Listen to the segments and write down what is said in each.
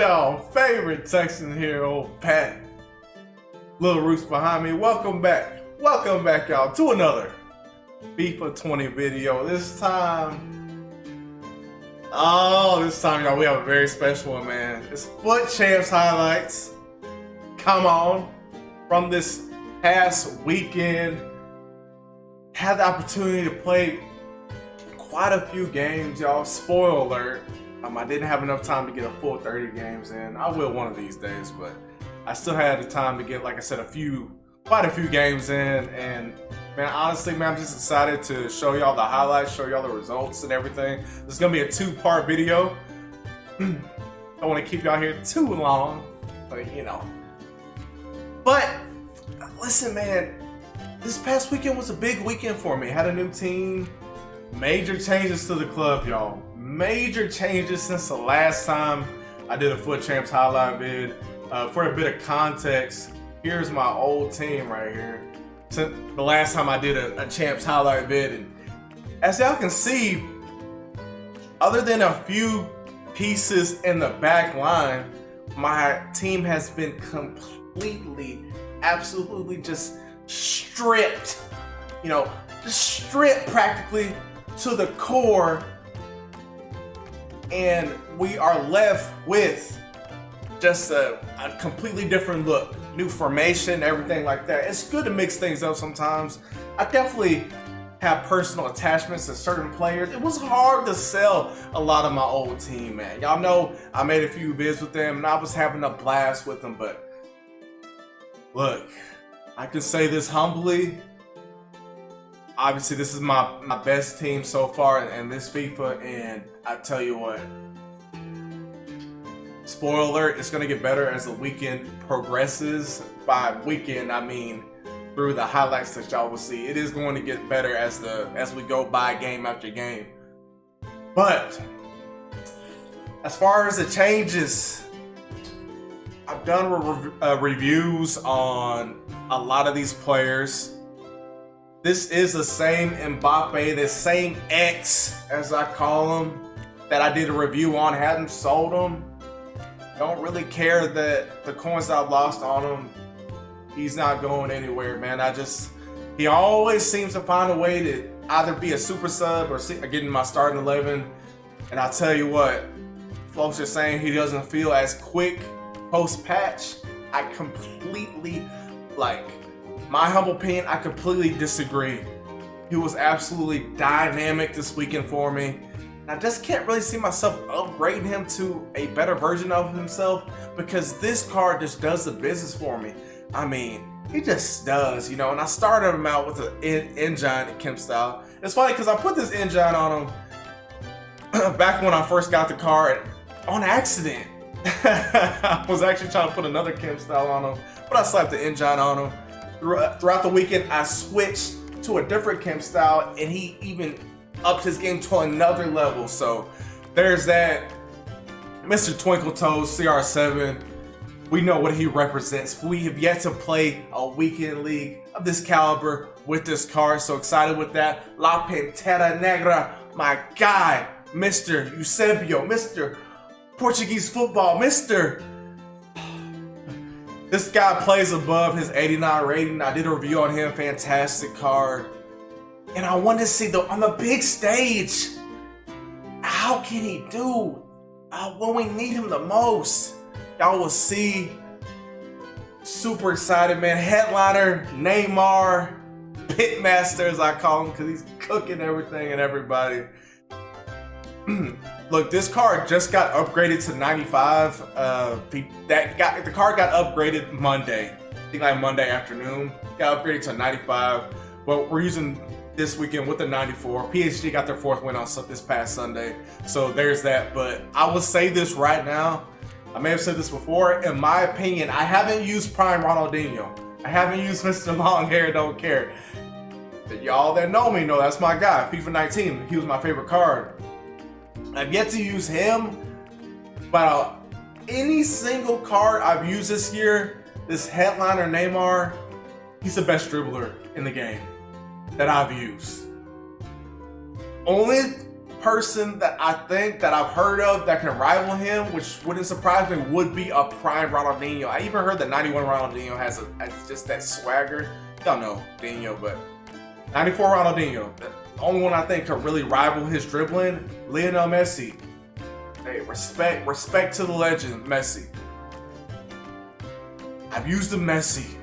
y'all favorite Texan here, old Pat. Little Roots behind me. Welcome back, y'all, to another FIFA 20 video. This time, y'all, we have a very special one, man. It's Foot Champs highlights. Come on, from this past weekend, had the opportunity to play quite a few games, y'all. Spoiler alert. I didn't have enough time to get a full 30 games in. I will one of these days, but I still had the time to get, like I said, quite a few games in. And man, honestly, man, I'm just excited to show y'all the highlights, show y'all the results and everything. This is gonna be a two-part video. Don't want to keep y'all here too long, but you know. But listen, man, this past weekend was a big weekend for me. Had a new team, major changes to the club, y'all. Major changes since the last time I did a Foot Champs highlight vid. For a bit of context, here's my old team right here. Since the last time I did a Champs highlight vid, and as y'all can see, other than a few pieces in the back line, my team has been completely, absolutely just stripped. You know, just stripped practically to the core. And we are left with just a completely different look, new formation, everything like that. It's good to mix things up sometimes. I definitely have personal attachments to certain players. It was hard to sell a lot of my old team, man. Y'all know I made a few vids with them and I was having a blast with them, but look, I can say this humbly. Obviously, this is my best team so far in this FIFA, and I tell you what, spoiler alert, it's gonna get better as the weekend progresses. By weekend, I mean through the highlights that y'all will see. It is going to get better as we go by game after game. But as far as the changes, I've done reviews on a lot of these players. This is the same Mbappe, the same X, as I call him, that I did a review on. Hadn't sold him. Don't really care that the coins I've lost on him, he's not going anywhere, man. He always seems to find a way to either be a super sub or get in my starting 11. And I'll tell you what, folks are saying he doesn't feel as quick post-patch. I completely, my humble opinion, I completely disagree. He was absolutely dynamic this weekend for me. And I just can't really see myself upgrading him to a better version of himself, because this card just does the business for me. I mean, he just does, you know. And I started him out with an engine Kemp style. It's funny because I put this engine on him back when I first got the card on accident. I was actually trying to put another Kemp style on him, but I slapped the engine on him. Throughout the weekend, I switched to a different Kemp style, and he even upped his game to another level. So there's that. Mr. Twinkle Toes, CR7, we know what he represents. We have yet to play a weekend league of this caliber with this card, so excited with that. La Pantera Negra, my guy, Mr. Eusebio, Mr. Portuguese football, Mr. This guy plays above his 89 rating. I did a review on him, fantastic card. And I wanted to see on the big stage, how can he do when we need him the most? Y'all will see. Super excited, man. Headliner, Neymar, Pitmaster, as I call him, because he's cooking everything and everybody. Look, this card just got upgraded to 95. The card got upgraded Monday. I think like Monday afternoon. Got upgraded to 95. But we're using this weekend with the 94. PSG got their 4th win on this past Sunday. So there's that. But I will say this right now. I may have said this before. In my opinion, I haven't used Prime Ronaldinho. I haven't used Mr. Long Hair Don't Care. Y'all that know me know that's my guy. FIFA 19. He was my favorite card. I've yet to use him, but any single card I've used this year, this headliner Neymar, he's the best dribbler in the game that I've used. Only person that I think that I've heard of that can rival him, which wouldn't surprise me, would be a prime Ronaldinho. I even heard that 91 Ronaldinho has just that swagger. Don't know Dino, but 94 Ronaldinho, the only one I think could really rival his dribbling, Lionel Messi. Hey, respect to the legend, Messi. I've used the Messi.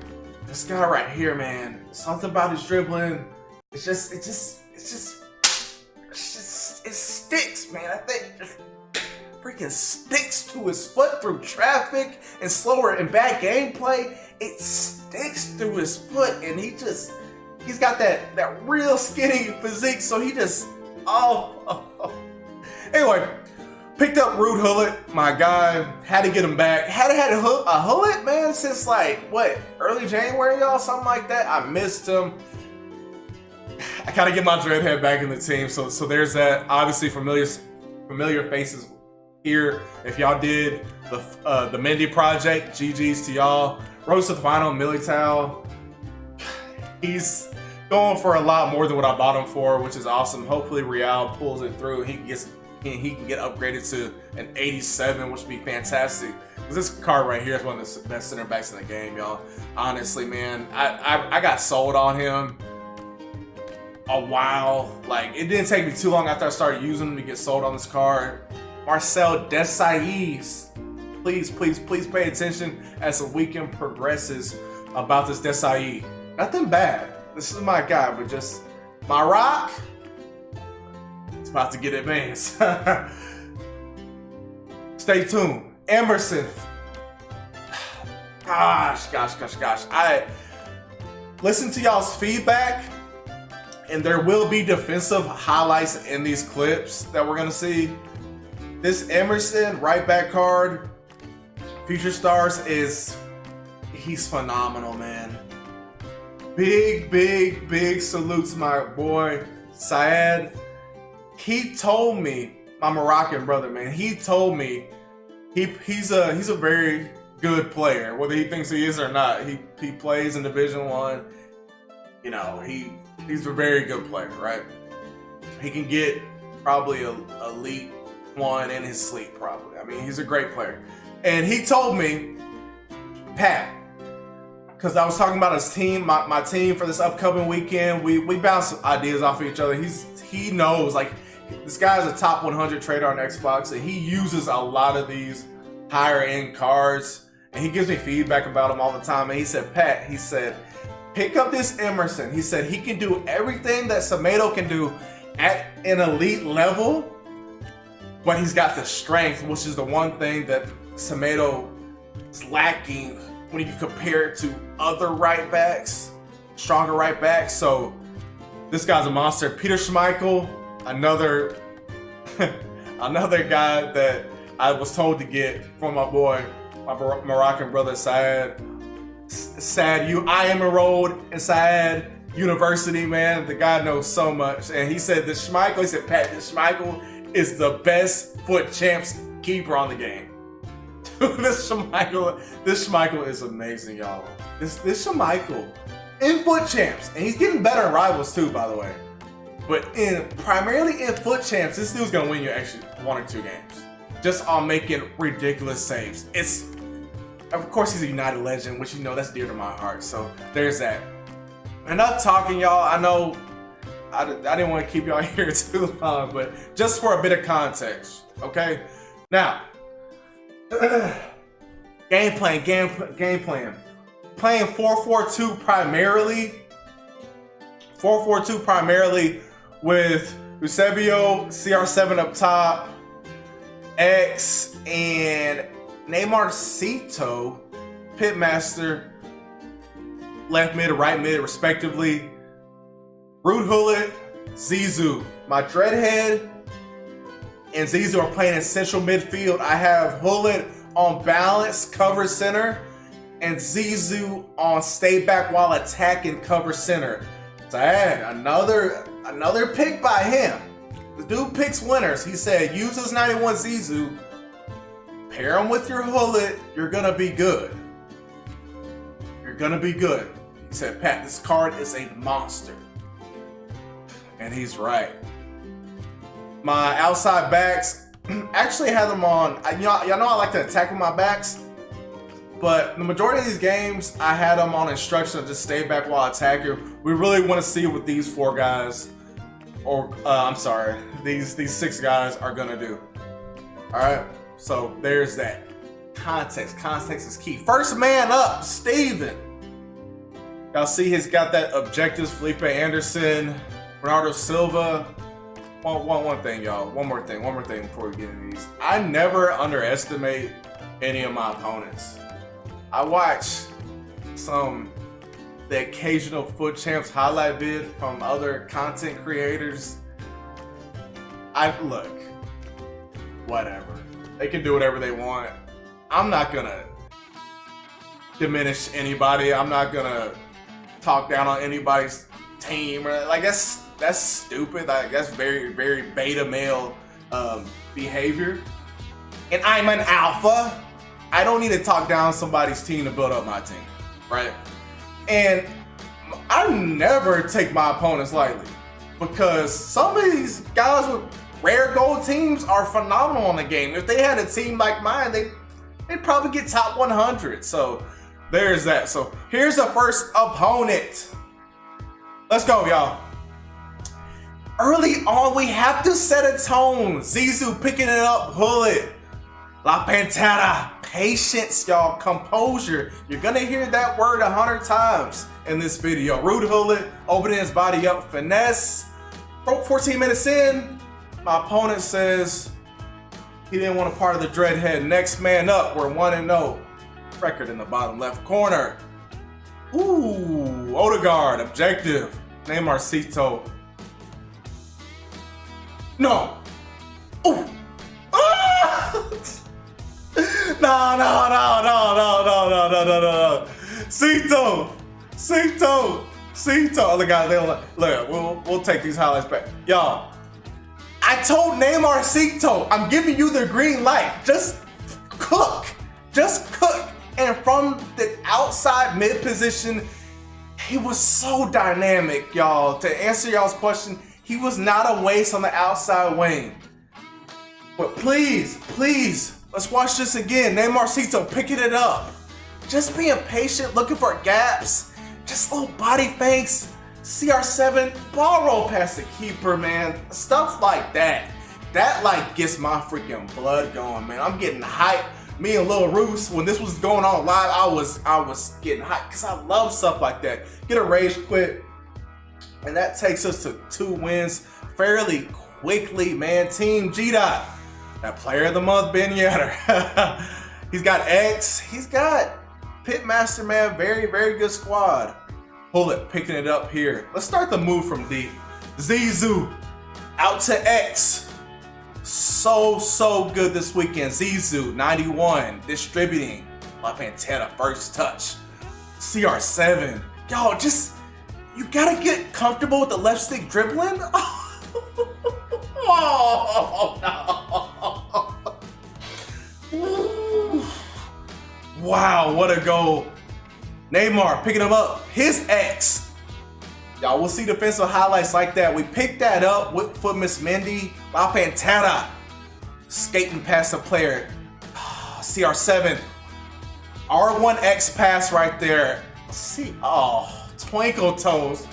This guy right here, man. Something about his dribbling. It sticks, man. I think it freaking sticks to his foot through traffic and slower and bad gameplay. It sticks through his foot, and he's got that real skinny physique. So he just Anyway, picked up Ruud Gullit, my guy. Had to get him back. Had a Gullit, man, since like what, early January, y'all, something like that. I missed him. I gotta get my dreadhead back in the team, so there's that. Obviously, familiar faces here. If y'all did the Mendy project, GG's to y'all. Rose to the final, Militao. He's going for a lot more than what I bought him for, which is awesome. Hopefully, Real pulls it through. He can get upgraded to an 87, which would be fantastic. Because this card right here is one of the best center backs in the game, y'all. Honestly, man, I got sold on him a while. Like, it didn't take me too long after I started using him to get sold on this card. Marcel Desailly. Please pay attention as the weekend progresses about this Desailly. Nothing bad. This is my guy, but just my rock. It's about to get advanced. Stay tuned. Emerson. Gosh. I listen to y'all's feedback, and there will be defensive highlights in these clips that we're gonna see. This Emerson right back card, Future Stars, he's phenomenal, man. Big salute to my boy Syed. He told me, my Moroccan brother, man, he told me he's a very good player, whether he thinks he is or not. He plays in Division 1. You know, he's a very good player, right? He can get probably a Elite 1 in his sleep, probably. I mean, he's a great player. And he told me, Pat, because I was talking about his team, my team for this upcoming weekend, we bounce ideas off of each other. He knows, like, this guy's a top 100 trader on Xbox, and he uses a lot of these higher end cards, and he gives me feedback about them all the time. And he said, Pat, he said, pick up this Emerson. He said he can do everything that Semedo can do at an elite level, but he's got the strength, which is the one thing that Semedo is lacking when you compare it to other right backs, stronger right backs. So this guy's a monster. Peter Schmeichel, another guy that I was told to get from my boy, my Moroccan brother Syed. I am enrolled in Syed University, man. The guy knows so much. And he said this Schmeichel, he said, Pat, this Schmeichel is the best foot champs keeper on the game. Dude, this Schmeichel is amazing, y'all. This Schmeichel in foot champs, and he's getting better in rivals too, by the way. But primarily in foot champs, this dude's gonna win you actually 1 or 2 games just on making ridiculous saves. Of course, he's a United legend, which you know that's dear to my heart. So there's that. Enough talking, y'all. I know I didn't want to keep y'all here too long, but just for a bit of context, okay? Now, game plan. Playing 4-4-2 primarily. 4-4-2 primarily with Eusebio, CR7 up top, X, and Neymarcito, Pitmaster, left mid, right mid, respectively. Ruud Gullit, Zizou. My Dreadhead and Zizou are playing in central midfield. I have Gullit on balance, cover center, and Zizou on stay back while attacking, cover center. So I had another pick by him. The dude picks winners. He said, use this 91 Zizou, pair him with your Gullit, you're gonna be good. You're gonna be good. He said, Pat, this card is a monster. And he's right. My outside backs, actually had them on, y'all know I like to attack with my backs, but the majority of these games, I had them on instruction to just stay back while attacking. We really want to see what these 4 guys, or I'm sorry, these 6 guys are gonna do. All right, so there's that. Context is key. First man up, Steven. Y'all see he's got that objectives, Felipe Anderson, Bernardo Silva. One thing, y'all. One more thing before we get into these. I never underestimate any of my opponents. I watch the occasional Foot Champs highlight vid from other content creators. Look, whatever. They can do whatever they want. I'm not gonna diminish anybody. I'm not gonna talk down on anybody's team. Like that's stupid. Like that's very, very beta male behavior. And I'm an alpha. I don't need to talk down somebody's team to build up my team, right? And I never take my opponents lightly because some of these guys with rare gold teams are phenomenal in the game. If they had a team like mine, they'd probably get top 100. So there's that. So here's the first opponent. Let's go, y'all. Early on, we have to set a tone. Zizou picking it up, Hullet. La Pantera, patience, y'all, composure. You're gonna hear that word 100 times in this video. Rude Hullet, opening his body up, finesse. 14 minutes in, my opponent says he didn't want a part of the Dreadhead. Next man up, we're 1-0. Record in the bottom left corner. Ooh, Odegaard, objective. Neymar Cito. No. Ooh. Ah! No. Cito. Other guys, they don't like. Look, we'll take these highlights back. Y'all, I told Neymar Cito, I'm giving you the green light. Just cook. And from the outside mid position, he was so dynamic, y'all. To answer y'all's question, he was not a waste on the outside wing. But please, let's watch this again. Neymar Cito picking it up. Just being patient, looking for gaps. Just little body fakes. CR7, ball roll past the keeper, man. Stuff like that. That like gets my freaking blood going, man. I'm getting hyped. Me and Lil Roos, when this was going on live, I was getting hyped because I love stuff like that. Get a rage quit. And that takes us to 2 wins fairly quickly, man. Team G-Dot. That player of the month, Ben Yedder. He's got X. He's got Pitmaster, man. Very, very good squad. Hullet picking it up here. Let's start the move from deep. Zizou out to X. So good this weekend. Zizou, 91, distributing. La Pantera, first touch. CR7. Y'all, just, you gotta get comfortable with the left stick dribbling. Oh, no. Wow, what a goal. Neymar picking him up. His X. Y'all, we'll see defensive highlights like that. We picked that up with foot Miss Mendy. La Pantera skating past the player. CR7. R1X pass right there. See, twinkle toes.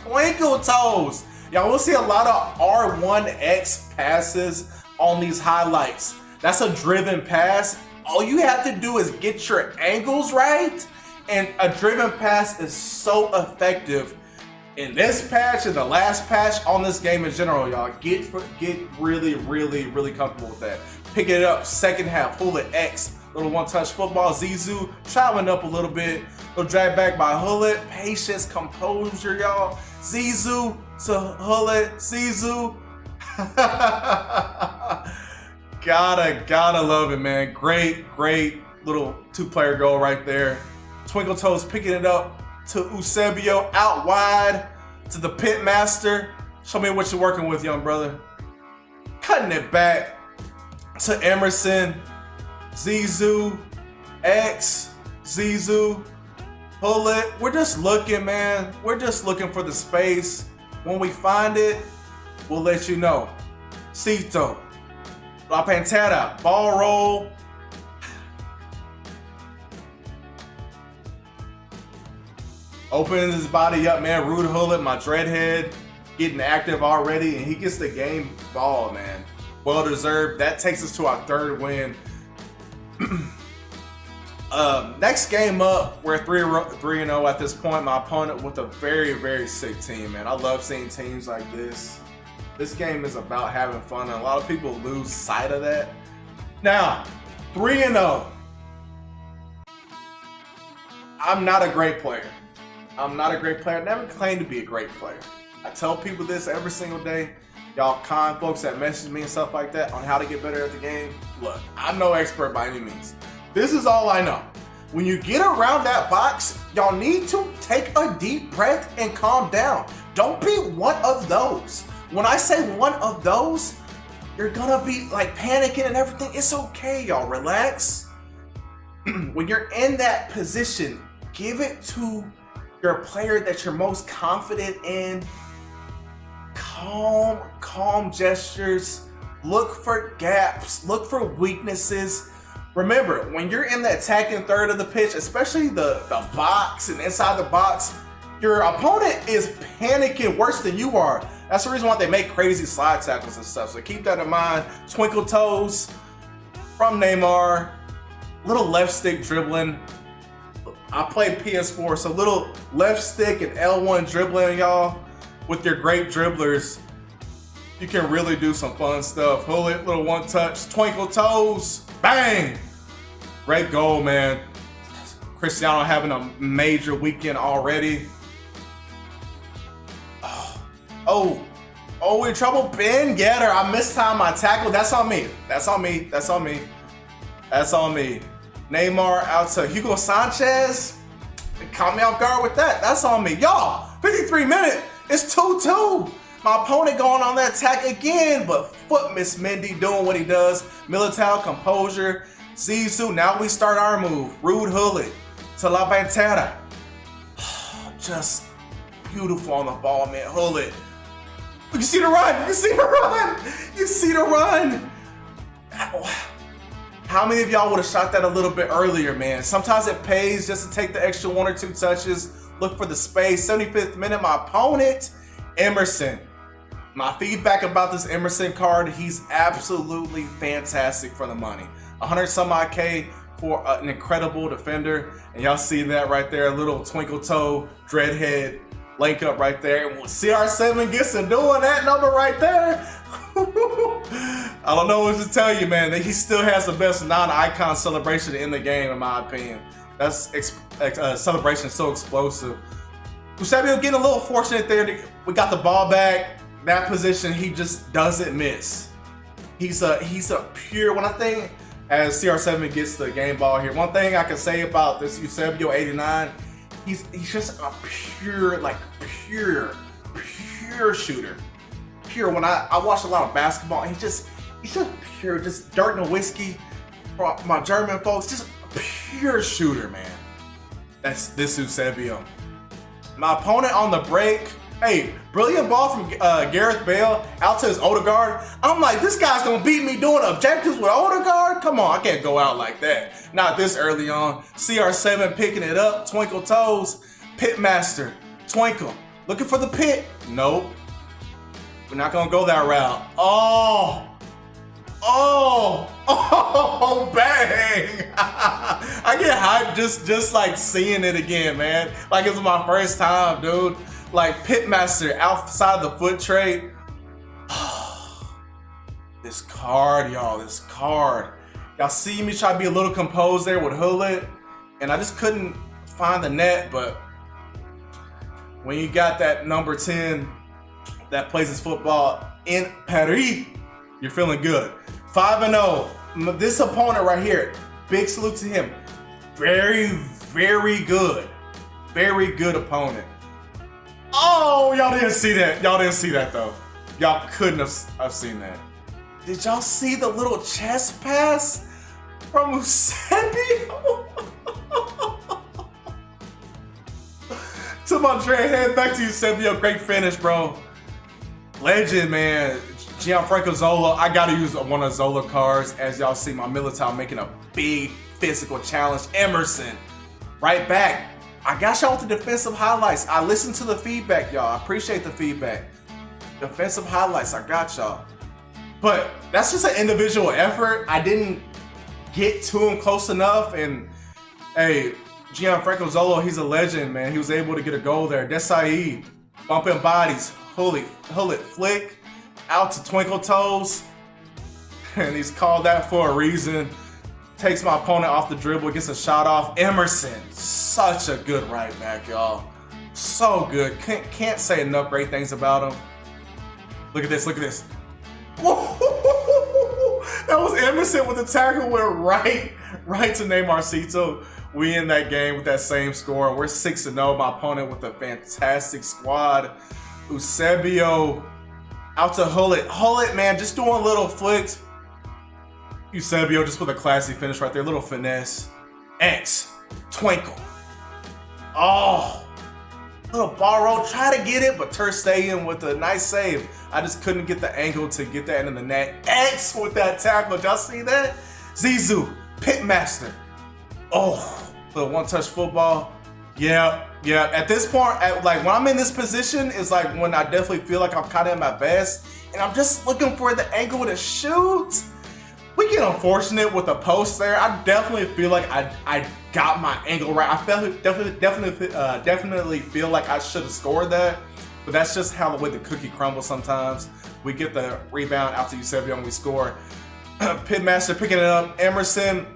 Y'all, we'll see a lot of R1X passes on these highlights. That's a driven pass. All you have to do is get your angles right, and a driven pass is so effective. In this patch and the last patch on this game in general, y'all, get really comfortable with that. Pick it up, second half, Hullet X, little one-touch football. Zizou traveling up a little bit, little drag back by Hullet. Patience, composure, y'all. Zizou to Hullet, Zizou. Gotta love it, man. Great little 2-player goal right there. Twinkle Toes picking it up to Eusebio, out wide to the Pitmaster. Show me what you're working with, young brother. Cutting it back to Emerson. Zizou, X, Zizou, Hullet. We're just looking, man. We're just looking for the space. When we find it, we'll let you know. Cito. La Pantera. Ball roll. Opens his body up, man. Rude Hullet, my dreadhead, getting active already, and he gets the game ball, man. Well deserved. That takes us to our third win. Next game up, we're 3-0 at this point. My opponent with a very, very sick team, man. I love seeing teams like this. This game is about having fun, and a lot of people lose sight of that. Now, 3-0. I'm not a great player. I'm not a great player. I never claimed to be a great player. I tell people this every single day. Y'all kind folks that message me and stuff like that on how to get better at the game. Look, I'm no expert by any means. This is all I know. When you get around that box, y'all need to take a deep breath and calm down. Don't be one of those. When I say one of those, you're gonna be like panicking and everything. It's okay, y'all. Relax. When you're in that position, give it to your player that you're most confident in. Calm gestures. Look for gaps. Look for weaknesses. Remember, when you're in the attacking third of the pitch, especially the box and inside the box, your opponent is panicking worse than you are. That's the reason why they make crazy slide tackles and stuff. So keep that in mind. Twinkle toes from Neymar. Little left stick dribbling. I play PS4, so little left stick and L1 dribbling, y'all. With your great dribblers, you can really do some fun stuff. Pull it, little one touch, twinkle toes, bang! Great goal, man. Cristiano having a major weekend already. Oh, in trouble, Ben Getter. I mistimed my tackle. That's on me. That's on me. Neymar out to Hugo Sanchez. Caught me off guard with that. That's on me. Y'all, 53 minutes. It's 2-2. My opponent going on that attack again, but foot Miss Mendy doing what he does. Militao, Composure, Zizou. Now we start our move. Rude Hullet to La Pantera. Just beautiful on the ball, man. Hullet. You see the run. You see the run. How many of y'all would have shot that a little bit earlier, man? Sometimes it pays just to take the extra 1 or 2 touches. Look for the space. 75th minute, my opponent, Emerson. My feedback about this Emerson card, he's absolutely fantastic for the money. 100 some odd K for an incredible defender. And y'all see that right there, a little twinkle toe, dreadhead, link up right there. And CR7 gets him doing that number right there. I don't know what to tell you, man. He still has the best non-icon celebration in the game, in my opinion. That's celebration so explosive. Eusebio getting a little fortunate there. We got the ball back. That position, he just doesn't miss. He's a pure. When I think as CR7 gets the game ball here, one thing I can say about this Eusebio 89, he's just a pure shooter. Pure. When I watch a lot of basketball, he's just pure, just dirt and whiskey. For my German folks, just a pure shooter, man. That's this Eusebio. My opponent on the break. Hey, brilliant ball from Gareth Bale out to his Odegaard. I'm like, this guy's gonna beat me doing objectives with Odegaard? Come on, I can't go out like that. Not this early on. CR7 picking it up, twinkle toes, Pitmaster, twinkle. Looking for the pit. Nope. We're not gonna go that route. Oh, bang! I get hyped just like seeing it again, man. Like it's my first time, dude. Like Pitmaster outside the foot trade. This card, y'all, this card. Y'all see me try to be a little composed there with Hullet, and I just couldn't find the net, but when you got that number 10 that plays his football in Paris, you're feeling good. 5-0. This opponent right here, big salute to him. Very, very good. Very good opponent. Oh, y'all didn't see that. Y'all didn't see that though. Y'all couldn't have seen that. Did y'all see the little chest pass from Eusebio? To my dreadhead, back to Eusebio. Great finish, bro. Legend, man. Gianfranco Zola, I gotta use one of Zola cards. As y'all see, my Militao making a big physical challenge. Emerson, right back. I got y'all with the defensive highlights. I listened to the feedback, y'all. I appreciate the feedback. Defensive highlights, I got y'all. But that's just an individual effort. I didn't get to him close enough. And hey, Gianfranco Zola, he's a legend, man. He was able to get a goal there. Desai, bumping bodies. Hullet flick out to Twinkle Toes. And he's called that for a reason. Takes my opponent off the dribble, gets a shot off. Emerson, such a good right back, y'all. So good. Can't say enough great things about him. Look at this, look at this. That was Emerson with the tackle, went right to Neymarcito. We in that game with that same score. We're 6-0. My opponent with a fantastic squad. Eusebio out to Hullet. Hullet, man, just doing little flicks. Eusebio just with a classy finish right there. Little finesse. X. Twinkle. Oh. Little ball roll. Try to get it, but Ter Stegen with a nice save. I just couldn't get the angle to get that in the net. X with that tackle. Did y'all see that? Zizou. Pitmaster. Oh. Little one-touch football. Yeah. At this point, like when I'm in this position, it's like when I definitely feel like I'm kind of at my best, and I'm just looking for the angle to shoot. We get unfortunate with the post there. I definitely feel like I got my angle right. I definitely feel like I should have scored that, but that's just how the way the cookie crumbles sometimes. We get the rebound out to Eusebio and we score. Pitmaster picking it up. Emerson,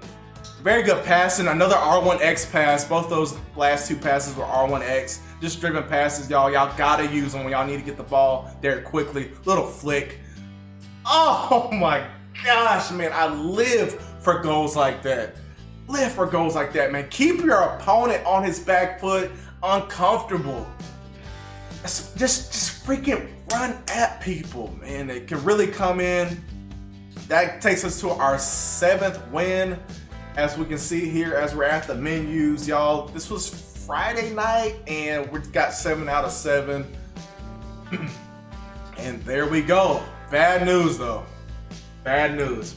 very good passing. Another R1X pass. Both those last two passes were R1X. Just driven passes, y'all. Y'all gotta use them when y'all need to get the ball there quickly. Little flick. Oh my gosh, man, I live for goals like that. Live for goals like that, man. Keep your opponent on his back foot, uncomfortable. Just freaking run at people, man. They can really come in. That takes us to our 7th win. As we can see here, as we're at the menus, y'all. This was Friday night, and we got 7 out of 7. And there we go. Bad news, though. Bad news.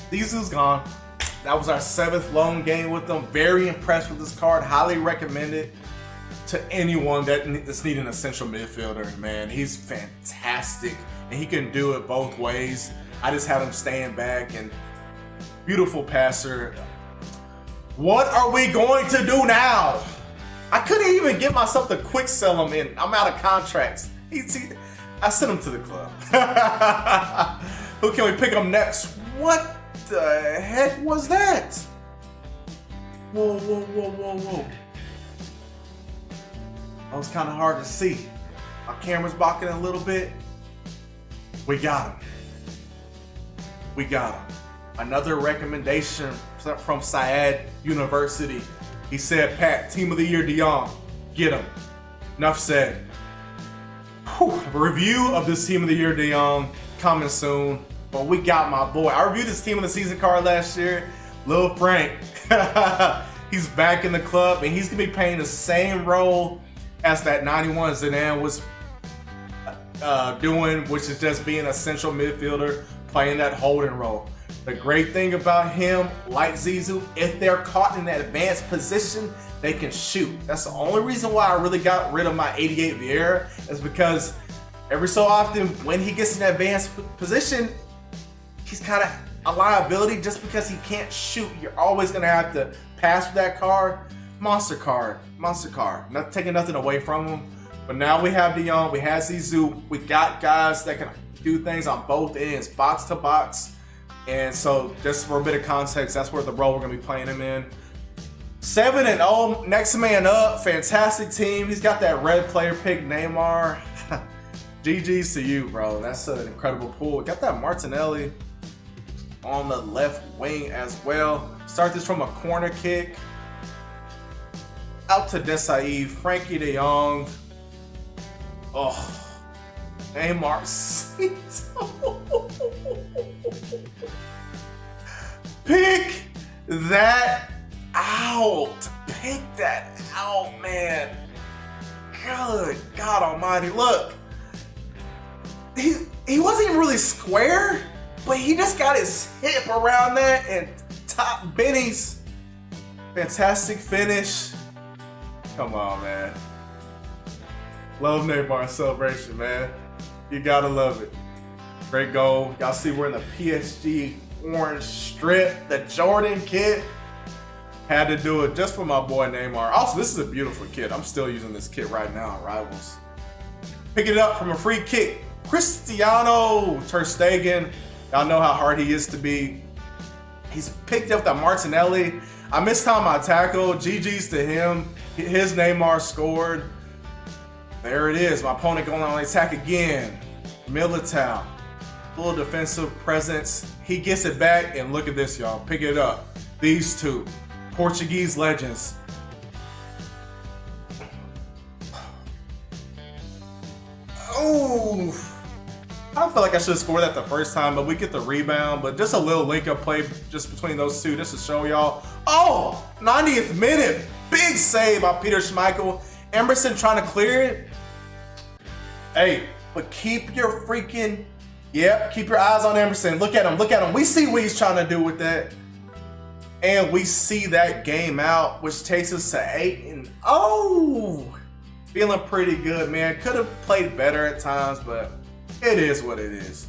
Zizou's gone. That was our 7th lone game with them. Very impressed with this card. Highly recommend it to anyone that's needing a central midfielder, man. He's fantastic, and he can do it both ways. I just had him staying back, and beautiful passer. What are we going to do now? I couldn't even get myself to quick sell him in. I'm out of contracts. I sent him to the club. Who can we pick up next? What the heck was that? Whoa. That was kind of hard to see. My camera's blocking a little bit. We got him. Another recommendation from Syed University. He said, Pat, Team of the Year, De Jong. Get him. Enough said. A review of this Team of the Year, De Jong, coming soon. But we got my boy. I reviewed this Team of the Season card last year. Lil Frank. He's back in the club, and he's going to be playing the same role as that 91 Zidane was doing, which is just being a central midfielder, playing that holding role. The great thing about him, like Zizou, if they're caught in that advanced position, they can shoot. That's the only reason why I really got rid of my 88 Vieira, is because every so often when he gets in that advanced position, he's kind of a liability just because he can't shoot. You're always going to have to pass with that card. Monster card. Not taking nothing away from him. But now we have De Jong, we have Zizou. We got guys that can do things on both ends, box to box. And so, just for a bit of context, that's where the role we're going to be playing him in. 7-0, next man up, fantastic team. He's got that red player pick, Neymar. GG's to you, bro. That's an incredible pool. Got that Martinelli on the left wing as well. Start this from a corner kick. Out to Desai, Frankie De Jong. Oh, Neymar. Pick that out. Pick that out, man. Good God almighty. Look. he wasn't even really square, but he just got his hip around that and top bennies. Fantastic finish. Come on, man. Love Neymar's celebration, man. You gotta love it. Great goal. Y'all see we're in the PSG orange strip, the Jordan kit. Had to do it just for my boy Neymar. Also, this is a beautiful kit. I'm still using this kit right now on Rivals. Pick it up from a free kick. Cristiano Ter Stegen. Y'all know how hard he is to beat. He's picked up that Martinelli. I missed time my tackle. GG's to him. His Neymar scored. There it is. My opponent going on the attack again. Militao. Little defensive presence. He gets it back, and look at this, y'all. Pick it up. These two Portuguese legends. Oh, I feel like I should have scored that the first time, but we get the rebound. But just a little link-up play just between those two, just to show y'all. Oh, 90th minute. Big save by Peter Schmeichel. Emerson trying to clear it. Hey, but keep your freaking... Yep, keep your eyes on Emerson. Look at him, look at him. We see what he's trying to do with that. And we see that game out, which takes us to 8-0. Feeling pretty good, man. Could have played better at times, but it is what it is.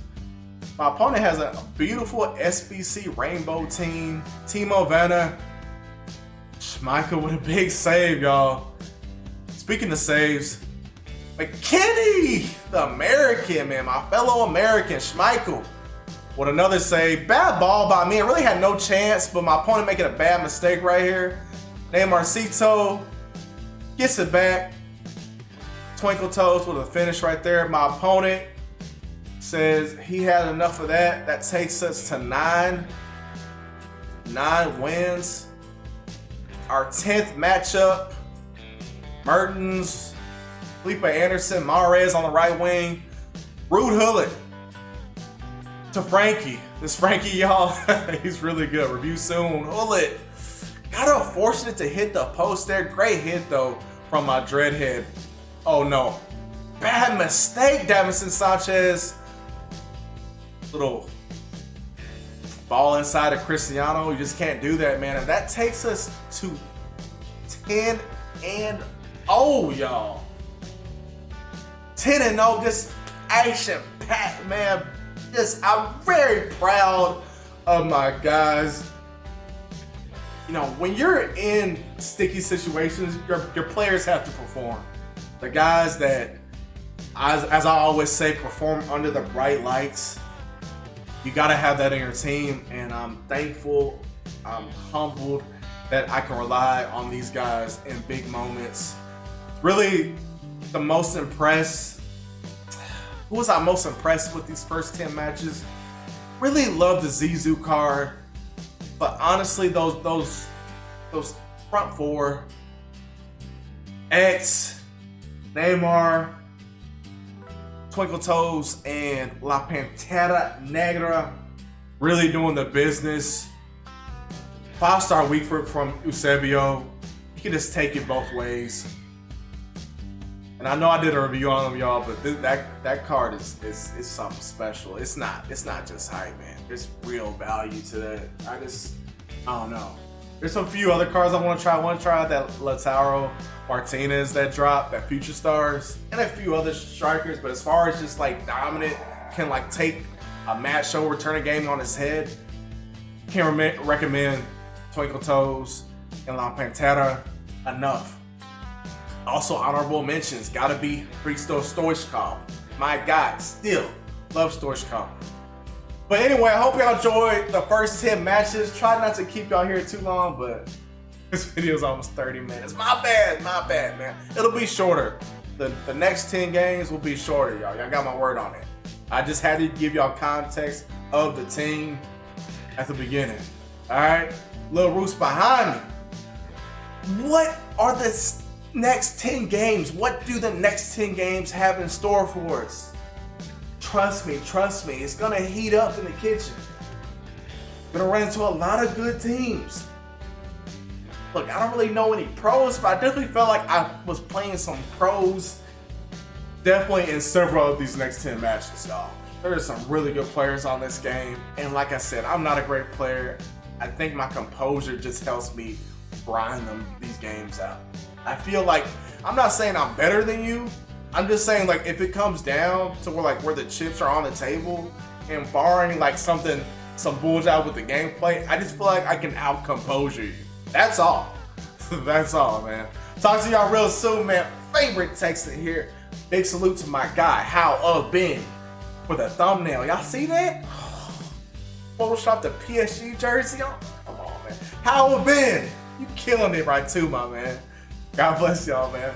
My opponent has a beautiful SBC rainbow team. Timo Werner. Schmeichel with a big save, y'all. Speaking of saves, McKinney, the American, man, my fellow American, Schmeichel, with another save. Bad ball by me. I really had no chance, but my opponent making a bad mistake right here. Neymarcito gets it back. Twinkle toes with a finish right there. My opponent says he had enough of that. That takes us to 9 wins. Our 10th matchup. Mertens, Felipe Anderson, Mahrez on the right wing. Ruud Gullit to Frankie. This Frankie, y'all, he's really good. Review soon. Gullit. Got unfortunate to hit the post there. Great hit, though, from my dreadhead. Oh, no. Bad mistake, Davinson Sanchez. Little ball inside of Cristiano. You just can't do that, man. And that takes us to 10-0, y'all. 10-0, just action-packed, man. I'm very proud of my guys. You know, when you're in sticky situations, your players have to perform. The guys that, as I always say, perform under the bright lights. You gotta have that in your team, and I'm thankful, I'm humbled that I can rely on these guys in big moments. Really, the most impressed. Who was I most impressed with these first 10 matches? Really love the Zizou card, but honestly, those front four, X, Neymar, Twinkle Toes, and La Pantera Negra, really doing the business. 5-star week from Eusebio. You can just take it both ways. And I know I did a review on them, y'all, but that card is something special. It's not just hype, man. There's real value to that. I don't know. There's a few other cards I want to try. I want to try that Lautaro Martinez that dropped, that Future Stars, and a few other strikers. But as far as just like dominant, can like take a match, show, return a game on his head, can't recommend Twinkle Toes and La Pantera enough. Also, honorable mentions, gotta be Hristo Stoichkov. My guy, still love Stoichkov. But anyway, I hope y'all enjoyed the first 10 matches. Try not to keep y'all here too long, but this video is almost 30 minutes. My bad, man. It'll be shorter. The next 10 games will be shorter, y'all. Y'all got my word on it. I just had to give y'all context of the team at the beginning. All right, Lil Roos behind me. What are the next 10 games? What do the next 10 games have in store for us? Trust me, it's gonna heat up in the kitchen. Gonna run into a lot of good teams. Look, I don't really know any pros, but I definitely felt like I was playing some pros definitely in several of these next 10 matches, y'all. There are some really good players on this game, and like I said, I'm not a great player. I think my composure just helps me grind these games out. I feel like, I'm not saying I'm better than you, I'm just saying, like, if it comes down to where the chips are on the table, and barring like some bullshit with the gameplay, I just feel like I can out-composure you. That's all. That's all, man. Talk to y'all real soon, man. Favorite Texan here. Big salute to my guy, How Ben, for the thumbnail. Y'all see that? Photoshop the PSG jersey on. Come on, man. How Ben, you killing it right too, my man. God bless y'all, man.